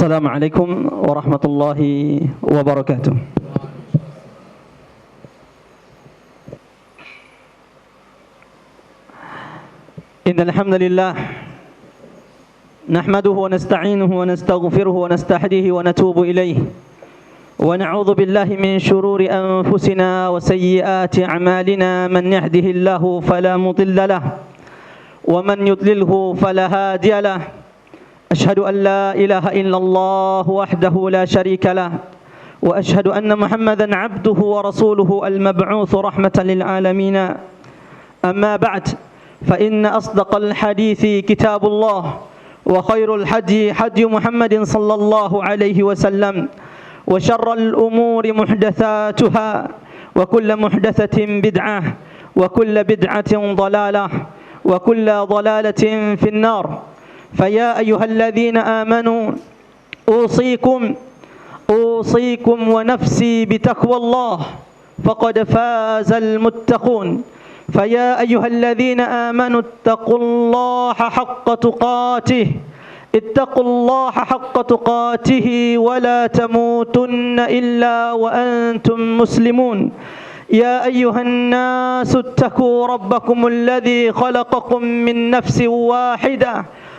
Assalamualaikum warahmatullahi wabarakatuh. Innal hamdalillah nahmaduhu wa nasta'inuhu wa nastaghfiruhu wa nastahdihi wa natubu ilayhi wa na'udzu billahi min shururi anfusina wa sayyiati a'malina man yahdihillahu fala mudilla lahu wa man yudlilhu fala hadiya lahu. أشهد أن لا إله إلا الله وحده لا شريك له وأشهد أن محمدا عبده ورسوله المبعوث رحمة للعالمين. أما بعد فإن أصدق الحديث كتاب الله وخير الحدي حدي محمد صلى الله عليه وسلم وشر الأمور محدثاتها وكل محدثة بدعة وكل بدعة ضلالة وكل ضلالة في النار. فيا أيها الذين آمنوا أوصيكم ونفسي بتقوى الله فقد فاز المتقون. فيا أيها الذين آمنوا اتقوا الله حق تقاته ولا تموتن إلا وأنتم مسلمون. يا أيها الناس اتقوا ربكم الذي خلقكم من نفس واحدة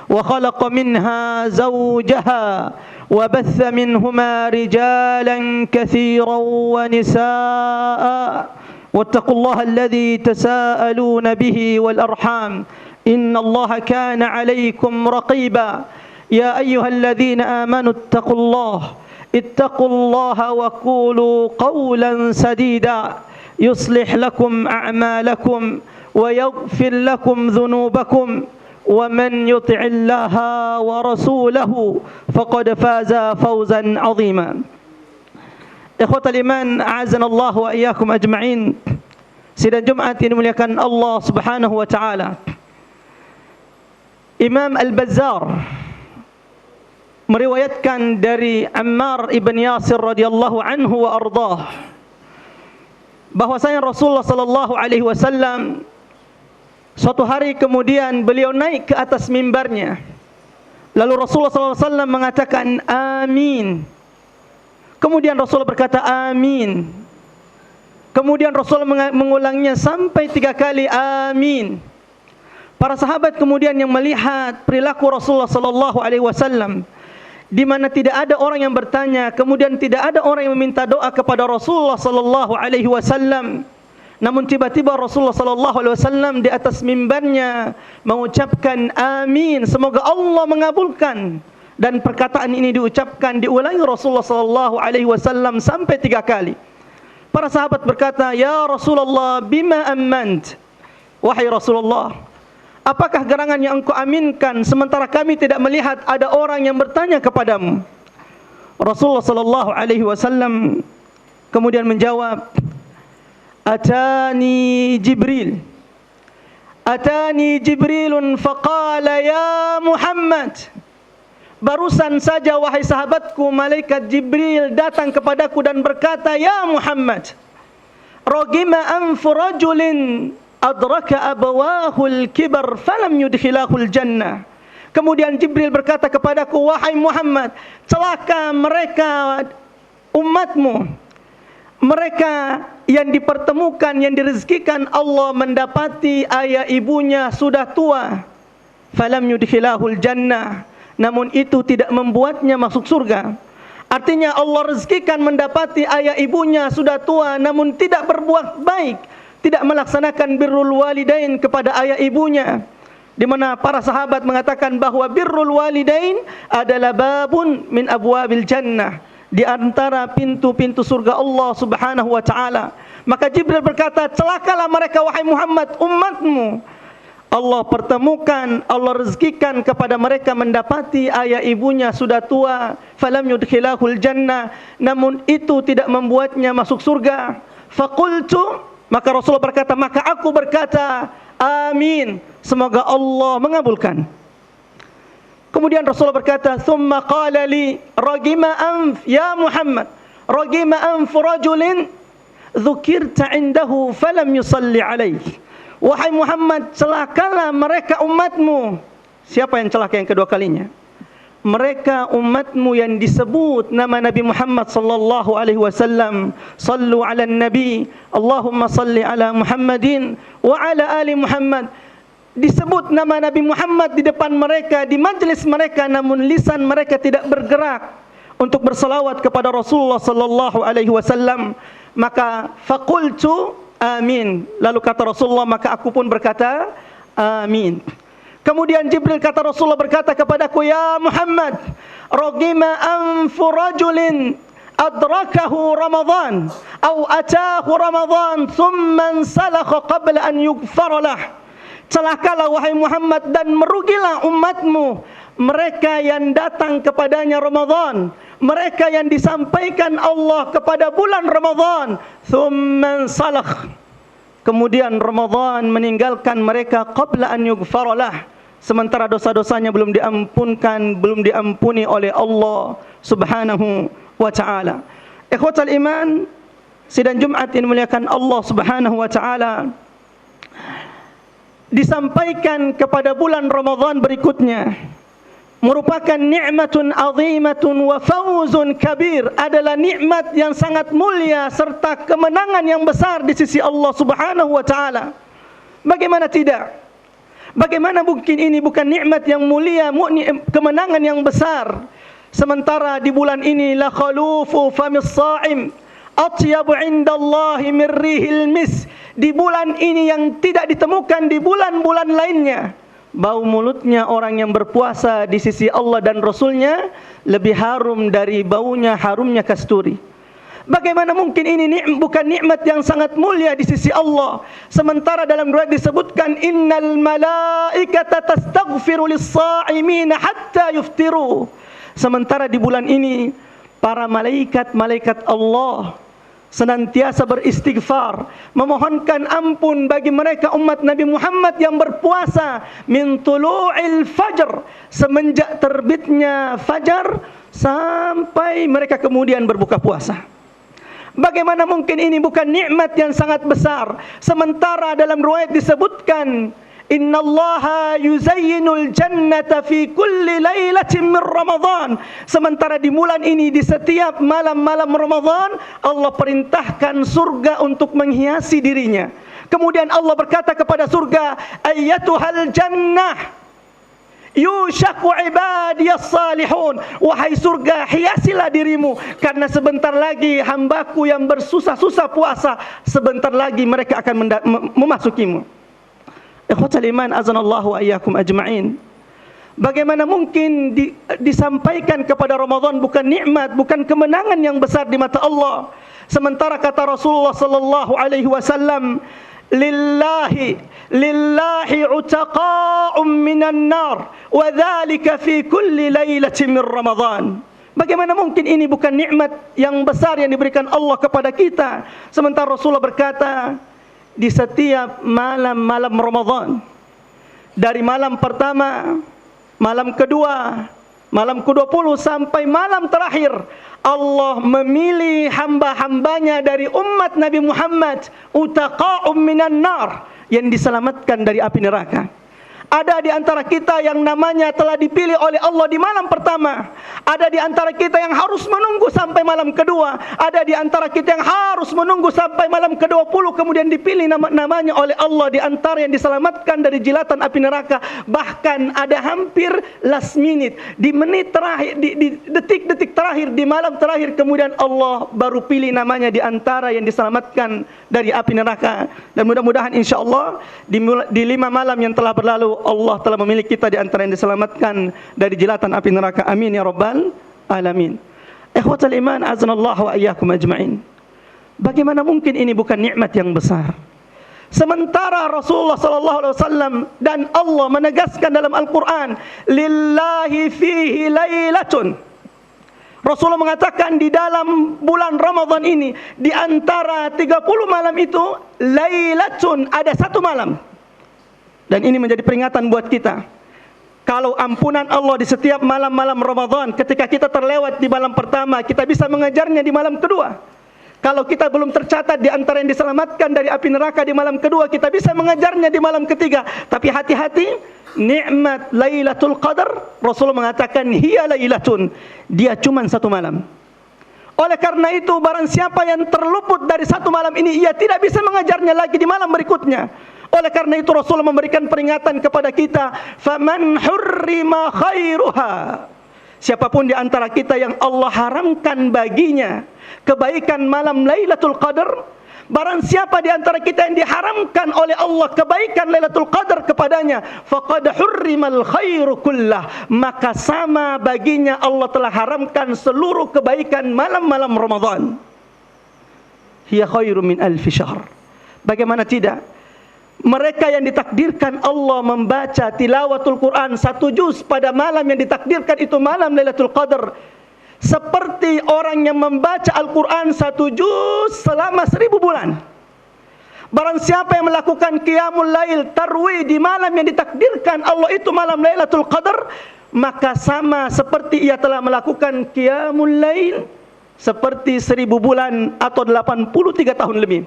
وخلق منها زوجها وبث منهما رجالا كثيرا ونساء واتقوا الله الذي تساءلون به والأرحام إن الله كان عليكم رقيبا. يا أيها الذين آمنوا اتقوا الله وقولوا قولا سديدا يصلح لكم أعمالكم ويغفر لكم ذنوبكم ومن يطع الله ورسوله فقد فاز فوزا عظيما. Ikhwatal iman, a'azzanallahu wa iyyakum ajma'in. Sidang Jumat yang dimuliakan Allah Subhanahu wa taala. Imam Al-Bazzar meriwayatkan dari Ammar ibn Yasir radhiyallahu anhu wa ardhah bahwasanya Rasulullah sallallahu alaihi wasallam suatu hari kemudian beliau naik ke atas mimbarnya. Lalu Rasulullah SAW mengatakan amin. Kemudian Rasulullah berkata amin. Kemudian Rasulullah mengulangnya sampai 3 kali amin. Para sahabat kemudian yang melihat perilaku Rasulullah SAW, di mana tidak ada orang yang bertanya, kemudian tidak ada orang yang meminta doa kepada Rasulullah SAW. Namun tiba-tiba Rasulullah SAW di atas mimbarnya mengucapkan amin, semoga Allah mengabulkan. Dan perkataan ini diulangi Rasulullah SAW sampai 3 kali. Para sahabat berkata, ya Rasulullah, bima ammant? Wahai Rasulullah, apakah gerangan yang engkau aminkan sementara kami tidak melihat ada orang yang bertanya kepadamu? Rasulullah SAW kemudian menjawab, Atani Jibrilun faqala ya Muhammad. Barusan saja wahai sahabatku, malaikat Jibril datang kepadaku dan berkata, ya Muhammad, ragima anfu rajulin adraka abawahul kibar falam yudkhilahul jannah. Kemudian Jibril berkata kepadaku, wahai Muhammad, celaka mereka umatmu, mereka yang dipertemukan, yang direzekikan Allah mendapati ayah ibunya sudah tua, falam yudkhilahul jannah, namun itu tidak membuatnya masuk surga. Artinya Allah rezekikan mendapati ayah ibunya sudah tua namun tidak berbuat baik, tidak melaksanakan birrul walidain kepada ayah ibunya, di mana para sahabat mengatakan bahwa birrul walidain adalah babun min abwabil jannah, di antara pintu-pintu surga Allah Subhanahu wa taala. Maka Jibril berkata, celakalah mereka wahai Muhammad, umatmu Allah pertemukan, Allah rezekikan kepada mereka mendapati ayah ibunya sudah tua, falam yudkhilahul jannah, namun itu tidak membuatnya masuk surga. Faqultu, maka Rasulullah berkata, maka aku berkata amin, semoga Allah mengabulkan. Kemudian Rasulullah berkata, "Tsumma qala li ragima anf ya Muhammad, ragima anf rajulin dzukirta indahu falam yusalli alaihi." Wahai Muhammad, celakalah mereka umatmu. Siapa yang celaka yang kedua kalinya? mereka umatmu yang disebut nama Nabi Muhammad sallallahu alaihi wasallam. Sallu ala nabi, Allahumma salli ala Muhammadin wa ala ali Muhammad. Disebut nama Nabi Muhammad di depan mereka, di majlis mereka, namun lisan mereka tidak bergerak untuk bersalawat kepada Rasulullah sallallahu alaihi wasallam. Maka faqultu amin. Lalu kata Rasulullah, maka aku pun berkata amin. Kemudian Jibril kata Rasulullah berkata kepadaku, ya Muhammad, ragima anfu rajulin adrakahu Ramadan atau atahu Ramadan thumma salakha qabla an yughfara lah. Celakalah wahai Muhammad dan merugilah umatmu mereka yang datang kepadanya Ramadan, mereka yang disampaikan Allah kepada bulan Ramadan, thumma salakh, kemudian Ramadan meninggalkan mereka qabla an yughfara lah, sementara dosa-dosanya belum diampunkan, belum diampuni oleh Allah Subhanahu wa taala. Ikhwatal iman, sidang Jumat yang dimuliakan Allah Subhanahu wa taala, disampaikan kepada bulan Ramadan berikutnya merupakan nikmatun azimatun wa fawzun kabir, adalah nikmat yang sangat mulia serta kemenangan yang besar di sisi Allah Subhanahu wa taala. Bagaimana tidak? Bagaimana mungkin ini bukan nikmat yang mulia, kemenangan yang besar, sementara di bulan ini la khalufu famis sha'im atyabu indallahi min rihil mis. Di bulan ini yang tidak ditemukan di bulan-bulan lainnya, bau mulutnya orang yang berpuasa di sisi Allah dan Rasulnya lebih harum dari baunya harumnya kasturi. Bagaimana mungkin ini bukan nikmat yang sangat mulia di sisi Allah, sementara dalam riwayat disebutkan innal malaikata tastaghfiru lis-sha'imina hatta yuftiru. Sementara di bulan ini para malaikat Allah senantiasa beristighfar, memohonkan ampun bagi mereka umat Nabi Muhammad yang berpuasa min tulu'il fajr, semenjak terbitnya fajar sampai mereka kemudian berbuka puasa. Bagaimana mungkin ini bukan nikmat yang sangat besar, sementara dalam riwayat disebutkan innallaha yuzayyinul jannata fi kulli lailatin min Ramadan. Sementara di bulan ini, di setiap malam-malam Ramadan, Allah perintahkan surga untuk menghiasi dirinya. Kemudian Allah berkata kepada surga, ayyatuhal jannah yushaku ibadiyas salihun, wahai surga, hiasilah dirimu, karena sebentar lagi hambaku yang bersusah-susah puasa, sebentar lagi mereka akan memasukimu. Ikhwatal iman, azanallahu wa iyyakum ajma'in. Bagaimana mungkin disampaikan kepada Ramadan bukan nikmat, bukan kemenangan yang besar di mata Allah, sementara kata Rasulullah sallallahu alaihi wasallam, lillahi utaqa'un minan nar wa dzalika fi kulli lailatin min Ramadan. Bagaimana mungkin ini bukan nikmat yang besar yang diberikan Allah kepada kita, sementara Rasulullah berkata, di setiap malam-malam Ramadan, dari malam pertama, malam kedua, malam ke-20 sampai malam terakhir, Allah memilih hamba-hambanya dari umat Nabi Muhammad, utaqa'um minan nar, yang diselamatkan dari api neraka. Ada di antara kita yang namanya telah dipilih oleh Allah di malam pertama. Ada di antara kita yang harus menunggu sampai malam kedua. Ada di antara kita yang harus menunggu sampai malam ke-20 kemudian dipilih namanya oleh Allah di antara yang diselamatkan dari jilatan api neraka. Bahkan ada hampir last minute, di menit terakhir, di detik-detik terakhir, di malam terakhir, kemudian Allah baru pilih namanya di antara yang diselamatkan dari api neraka. Dan mudah-mudahan insyaAllah di 5 malam yang telah berlalu, Allah telah memilih kita di antara yang diselamatkan dari jilatan api neraka. Amin ya rabbal alamin. Ikhwatal iman, azanallahu wa iyyakum ajma'in. Bagaimana mungkin ini bukan nikmat yang besar, sementara Rasulullah sallallahu alaihi wasallam dan Allah menegaskan dalam Al-Quran, lillahi fihi lailatun. Rasulullah mengatakan di dalam bulan Ramadan ini, di antara 30 malam itu, lailatun, ada satu malam. Dan ini menjadi peringatan buat kita. Kalau ampunan Allah di setiap malam-malam Ramadan, ketika kita terlewat di malam pertama, kita bisa mengejarnya di malam kedua. Kalau kita belum tercatat di antara yang diselamatkan dari api neraka di malam kedua, kita bisa mengejarnya di malam ketiga. Tapi hati-hati, nikmat Lailatul Qadar, Rasulullah mengatakan hiya lailatun, dia cuma satu malam. Oleh karena itu, barang siapa yang terluput dari satu malam ini, ia tidak bisa mengejarnya lagi di malam berikutnya. Oleh karena itu Rasulullah memberikan peringatan kepada kita, faman hurrima khairuha, siapapun di antara kita yang Allah haramkan baginya kebaikan malam Lailatul Qadar, barang siapa di antara kita yang diharamkan oleh Allah kebaikan Lailatul Qadar kepadanya, faqad hurrimal khairu kullah, maka sama baginya Allah telah haramkan seluruh kebaikan malam-malam Ramadan. Hiya khairu min alfi syahr. Bagaimana tidak? Mereka yang ditakdirkan Allah membaca tilawatul Quran 1 juz pada malam yang ditakdirkan itu malam Lailatul Qadar, seperti orang yang membaca Al-Quran 1 juz selama 1000 bulan. Barang siapa yang melakukan qiyamul lail tarwih di malam yang ditakdirkan Allah itu malam Lailatul Qadar, maka sama seperti ia telah melakukan qiyamul lail seperti 1000 bulan atau 83 tahun lebih.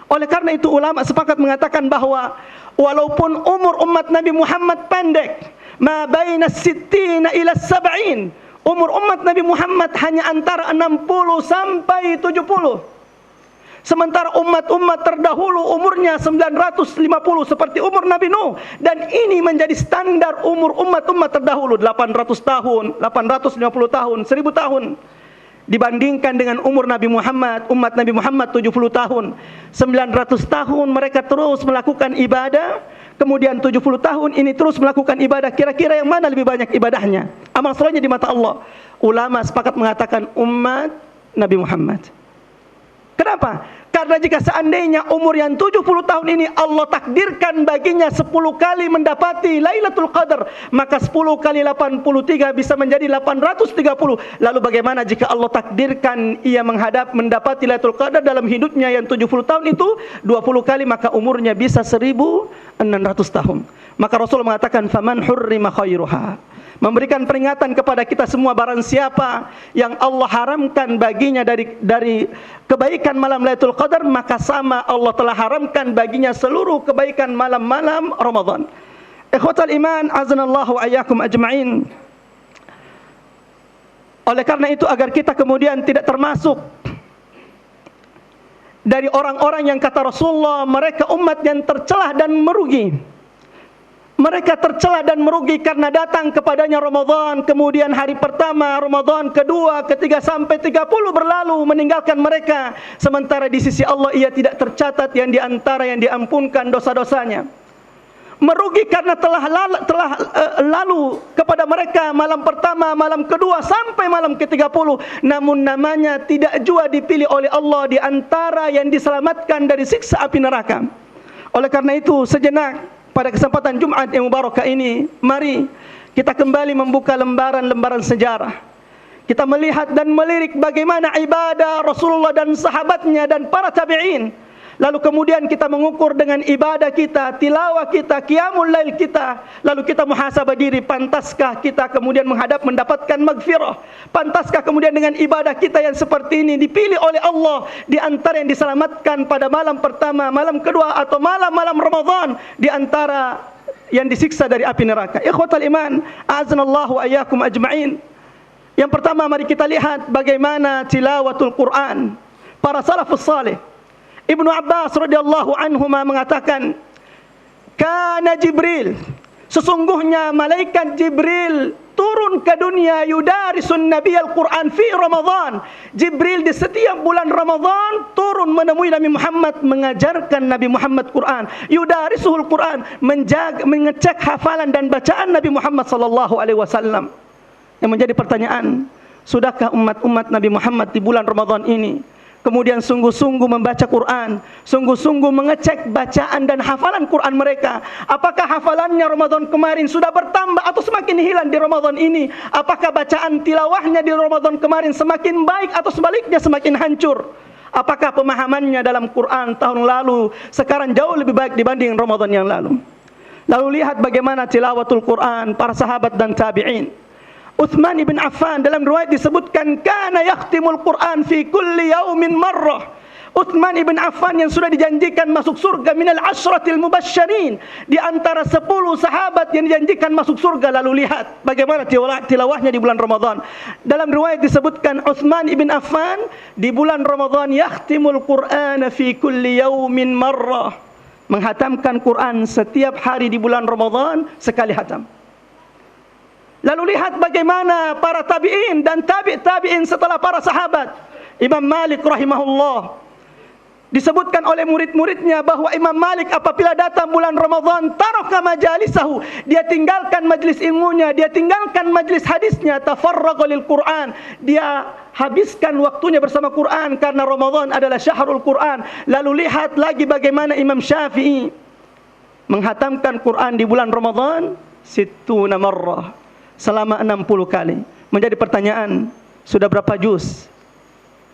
Oleh karena itu ulama sepakat mengatakan bahwa walaupun umur umat Nabi Muhammad pendek, ma baina sittina ila 70, umur umat Nabi Muhammad hanya antara 60 sampai 70. Sementara umat-umat terdahulu umurnya 950 seperti umur Nabi Nuh, dan ini menjadi standar umur umat-umat terdahulu 800 tahun, 850 tahun, 1000 tahun. Dibandingkan dengan umur Nabi Muhammad, umat Nabi Muhammad 70 tahun. 900 tahun mereka terus melakukan ibadah, kemudian 70 tahun ini terus melakukan ibadah. Kira-kira yang mana lebih banyak ibadahnya? Amal solehnya di mata Allah. Ulama sepakat mengatakan umat Nabi Muhammad. Kenapa? Karena jika seandainya umur yang 70 tahun ini Allah takdirkan baginya 10 kali mendapati Lailatul Qadar, maka 10 kali 83 bisa menjadi 830. Lalu bagaimana jika Allah takdirkan ia mendapati Lailatul Qadar dalam hidupnya yang 70 tahun itu 20 kali, maka umurnya bisa 1600 tahun. Maka Rasulullah mengatakan faman hurrima khairuha, memberikan peringatan kepada kita semua, barang siapa yang Allah haramkan baginya dari kebaikan malam Lailatul Qadar, maka sama Allah telah haramkan baginya seluruh kebaikan malam-malam Ramadan. Ikhwatal iman, azanallahu ayyakum ajma'in. Oleh karena itu, agar kita kemudian tidak termasuk dari orang-orang yang kata Rasulullah mereka umat yang tercelah dan merugi. Mereka tercela dan merugi karena datang kepadanya Ramadan, kemudian hari pertama Ramadan, kedua, ketiga sampai 30 berlalu meninggalkan mereka, sementara di sisi Allah ia tidak tercatat yang diantara yang diampunkan dosa-dosanya. Merugi karena telah lalu kepada mereka malam pertama, malam kedua sampai malam ke-30, namun namanya tidak jua dipilih oleh Allah di antara yang diselamatkan dari siksa api neraka. Oleh karena itu sejenak pada kesempatan Jumat yang mubarakah ini, mari kita kembali membuka lembaran-lembaran sejarah. Kita melihat dan melirik bagaimana ibadah Rasulullah dan sahabatnya dan para tabi'in. Lalu kemudian kita mengukur dengan ibadah kita, tilawah kita, qiyamul lail kita. Lalu kita muhasabah diri, pantaskah kita kemudian mendapatkan maghfirah? Pantaskah kemudian dengan ibadah kita yang seperti ini dipilih oleh Allah di antara yang diselamatkan pada malam pertama, malam kedua atau malam-malam Ramadan di antara yang disiksa dari api neraka? Ikhwatal iman, a'azanallahu ayyakum ajma'in. Yang pertama, mari kita lihat bagaimana tilawatul Quran para salafus salih. Ibnu Abbas radhiyallahu anhuma mengatakan, kana Jibril, sesungguhnya malaikat Jibril turun ke dunia yudarisun nabiyal Quran fi Ramadan. Jibril di setiap bulan Ramadan turun menemui Nabi Muhammad, mengajarkan Nabi Muhammad Quran. Yudarisuhul Quran, mengecek hafalan dan bacaan Nabi Muhammad sallallahu alaihi wasallam. Yang menjadi pertanyaan, sudahkah umat-umat Nabi Muhammad di bulan Ramadan ini kemudian sungguh-sungguh membaca Quran, sungguh-sungguh mengecek bacaan dan hafalan Quran mereka? Apakah hafalannya Ramadan kemarin sudah bertambah atau semakin hilang di Ramadan ini? Apakah bacaan tilawahnya di Ramadan kemarin semakin baik atau sebaliknya semakin hancur? Apakah pemahamannya dalam Quran tahun lalu sekarang jauh lebih baik dibanding Ramadan yang lalu? Lalu lihat bagaimana tilawatul Quran para sahabat dan tabi'in. Uthman ibn Affan dalam riwayat disebutkan kana yakhtimul Quran fi kulli yaumin marrah. Uthman ibn Affan yang sudah dijanjikan masuk surga, minal ashratil mubasysyirin, di antara 10 sahabat yang dijanjikan masuk surga. Lalu lihat bagaimana tilawahnya di bulan Ramadan. Dalam riwayat disebutkan Uthman ibn Affan di bulan Ramadan yakhtimul Qur'ana fi kulli yaumin marrah, menghatamkan Quran setiap hari di bulan Ramadan sekali hatam. Lalu lihat bagaimana para tabi'in dan tabi'in setelah para sahabat. Imam Malik rahimahullah, disebutkan oleh murid-muridnya bahwa Imam Malik apabila datang bulan Ramadan, taraka majalisahu, dia tinggalkan majlis ilmunya, dia tinggalkan majlis hadisnya, tafarraqa lil Quran, dia habiskan waktunya bersama Quran karena Ramadan adalah syahrul Quran. Lalu lihat lagi bagaimana Imam Syafi'i menghatamkan Quran di bulan Ramadan sittuna marrah, selama 60 kali. Menjadi pertanyaan, sudah berapa juz?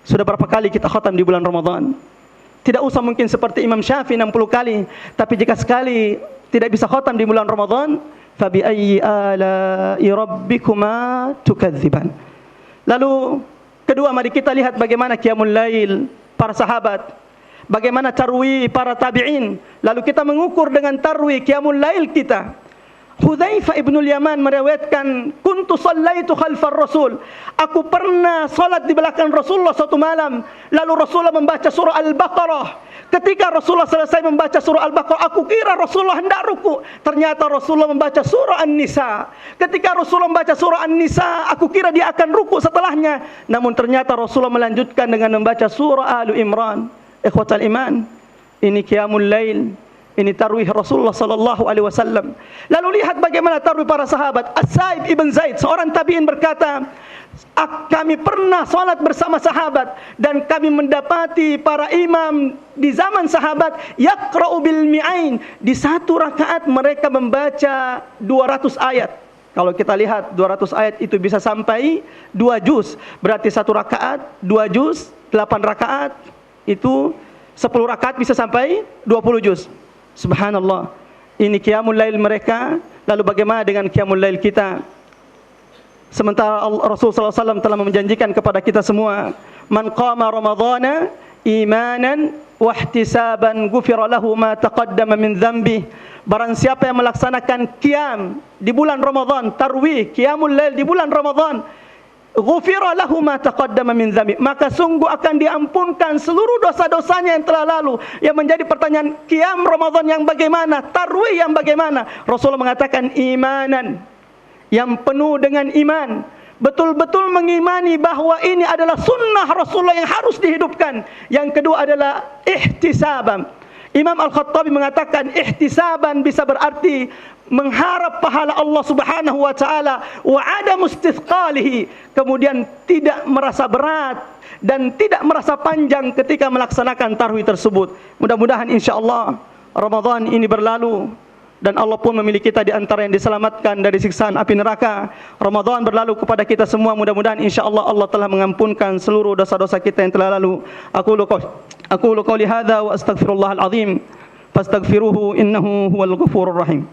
Sudah berapa kali kita khatam di bulan Ramadan? Tidak usah mungkin seperti Imam Syafi'i 60 kali, tapi jika sekali tidak bisa khatam di bulan Ramadan, fa bi ayyi ala'i rabbikuma tukadziban. Lalu kedua, mari kita lihat bagaimana qiyamul lail para sahabat, bagaimana tarwih para tabi'in. Lalu kita mengukur dengan tarwih qiyamul lail kita. Hudzaifah ibn al-Yaman meriwayatkan, kuntu sallaitu khalfar Rasul, aku pernah salat di belakang Rasulullah suatu malam, lalu Rasulullah membaca surah Al-Baqarah. Ketika Rasulullah selesai membaca surah Al-Baqarah, aku kira Rasulullah hendak ruku, ternyata Rasulullah membaca surah An-Nisa. Ketika Rasulullah membaca surah An-Nisa, aku kira dia akan ruku setelahnya, namun ternyata Rasulullah melanjutkan dengan membaca surah Al Imran. Ikhwatal iman, ini qiyamul lail, ini tarwih Rasulullah sallallahu alaihi wasallam. Lalu lihat bagaimana tarwih para sahabat. As-Sa'ib ibn Zaid, seorang tabi'in, berkata, kami pernah salat bersama sahabat dan kami mendapati para imam di zaman sahabat yaqra'u bil mi'ain, di satu rakaat mereka membaca 200 ayat. Kalau kita lihat 200 ayat itu bisa sampai 2 juz. Berarti satu rakaat 2 juz, 8 rakaat itu 10 rakaat bisa sampai 20 juz. Subhanallah, ini qiyamul lail mereka. Lalu bagaimana dengan qiyamul lail kita? Sementara Rasulullah SAW telah menjanjikan kepada kita semua, man qama ramadhana imanan wa ihtisaban ghufira lahu ma taqaddama min dhanbi. Barang siapa yang melaksanakan qiyam di bulan Ramadan, tarwih qiyamul lail di bulan Ramadan, ghufira lahu ma taqaddama min dhanbi, maka sungguh akan diampunkan seluruh dosa-dosanya yang telah lalu. Yang menjadi pertanyaan, qiyam Ramadan yang bagaimana, tarwih yang bagaimana? Rasulullah mengatakan imanan, yang penuh dengan iman, betul-betul mengimani bahwa ini adalah sunnah Rasulullah yang harus dihidupkan. Yang kedua adalah ihtisaban. Imam Al-Khattabi mengatakan ihtisaban bisa berarti mengharap pahala Allah Subhanahu wa taala, wa ada mustithqalihi, kemudian tidak merasa berat dan tidak merasa panjang ketika melaksanakan tarwih tersebut. Mudah-mudahan insyaallah Ramadan ini berlalu dan Allah pun memilih kita di antara yang diselamatkan dari siksaan api neraka. Ramadan berlalu kepada kita semua, mudah-mudahan insyaallah Allah telah mengampunkan seluruh dosa-dosa kita yang telah lalu. Aqulu qouli hadza wa astaghfirullahal azim fastaghfiruhu innahu huwal ghafurur rahim.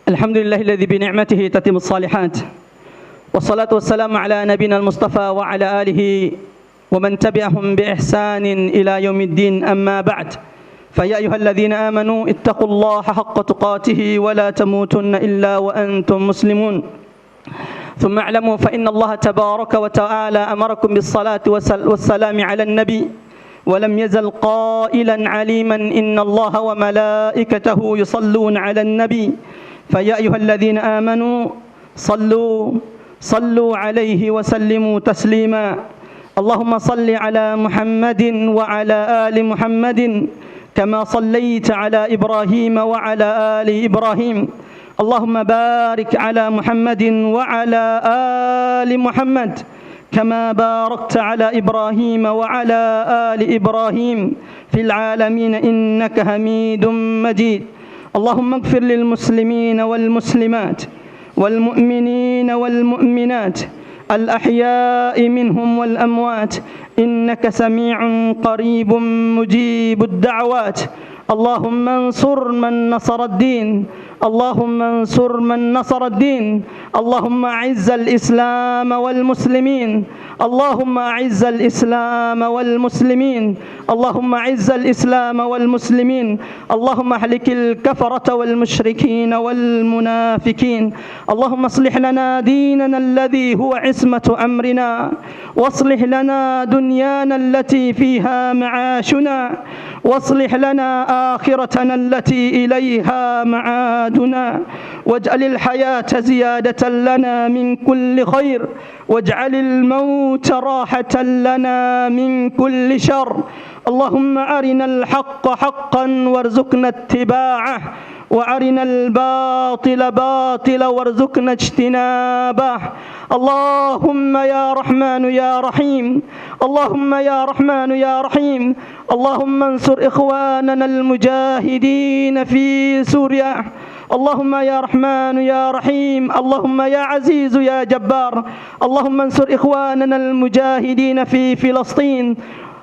Alhamdulillahilladzi bi ni'matihi tatimmus shalihat. Wassalatu wassalamu ala nabiyina al-Mustafa wa ala alihi wa man tabi'ahum bi ihsanin ila yaumiddin, amma ba'd. Fa ya ayyuhalladzina amanu ittaqullaha haqqa tuqatih wa la tamutunna illa wa antum muslimun. Thumma i'lamu fa inna Allah tabaraka wa ta'ala amarakum bis salati wassalami ala an-nabi wa lam yazal qailan aliman inna Allah wa malaikatahu yusalluna ala an-nabi. فيا أيها الذين آمنوا صلوا عليه وسلموا تسليما. اللهم صل على محمد وعلى آل محمد كما صليت على إبراهيم وعلى آل إبراهيم. اللهم بارك على محمد وعلى آل محمد كما باركت على إبراهيم وعلى آل إبراهيم في العالمين إنك حميد مجيد. اللهم اغفر للمسلمين والمسلمات والمؤمنين والمؤمنات الأحياء منهم والأموات إنك سميع قريب مجيب الدعوات. اللهم انصر من نصر الدين، اللهم انصر من نصر الدين. اللهم أعز الإسلام والمسلمين، اللهم أعز الإسلام والمسلمين، اللهم أعز الإسلام والمسلمين. اللهم اهلك الكفرة والمشركين والمنافقين. اللهم اصلح لنا ديننا الذي هو عصمة أمرنا، واصلح لنا دنيانا التي فيها معاشنا، واصلح لنا آخرتنا التي إليها معادنا، واجعل الحياة زيادة لنا من كل خير، واجعل الموت راحة لنا من كل شر. اللهم أرنا الحق حقا وارزقنا اتباعه، وأرنا الباطل باطلا وارزقنا اجتنابه. اللهم يا رحمن يا رحيم، اللهم يا رحمن يا رحيم، اللهم انصر إخواننا المجاهدين في سوريا. اللهم يا رحمن يا رحيم، اللهم يا عزيز يا جبار، اللهم انصر إخواننا المجاهدين في فلسطين،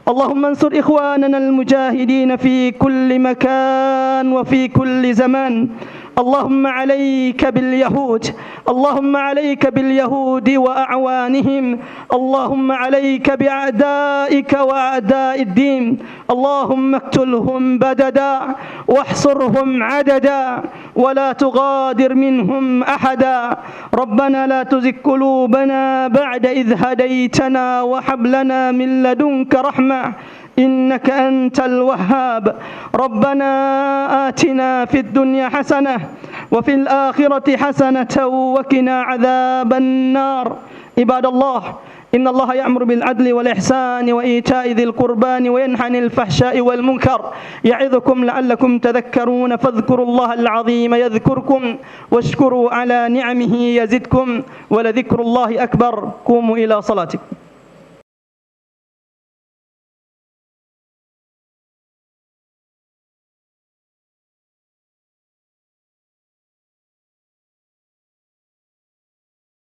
اللهم انصر إخواننا المجاهدين في كل مكان وفي كل زمان. اللهم عليك باليهود، اللهم عليك باليهود وأعوانهم، اللهم عليك بأعدائك وأعداء الدين. اللهم اقتلهم بددا واحصرهم عددا ولا تغادر منهم أحدا. ربنا لا تزغ قلوبنا بعد إذ هديتنا وهب لنا من لدنك رحمة إنك أنت الوهاب. ربنا آتنا في الدنيا حسنة وفي الآخرة حسنة وقنا عذاب النار. عباد الله، إن الله يأمر بالعدل والإحسان وإيتاء ذي القربان وينهى عن الفحشاء والمنكر يعظكم لعلكم تذكرون. فاذكروا الله العظيم يذكركم واشكروا على نعمه يزدكم ولذكر الله أكبر. قوموا إلى صلاتكم.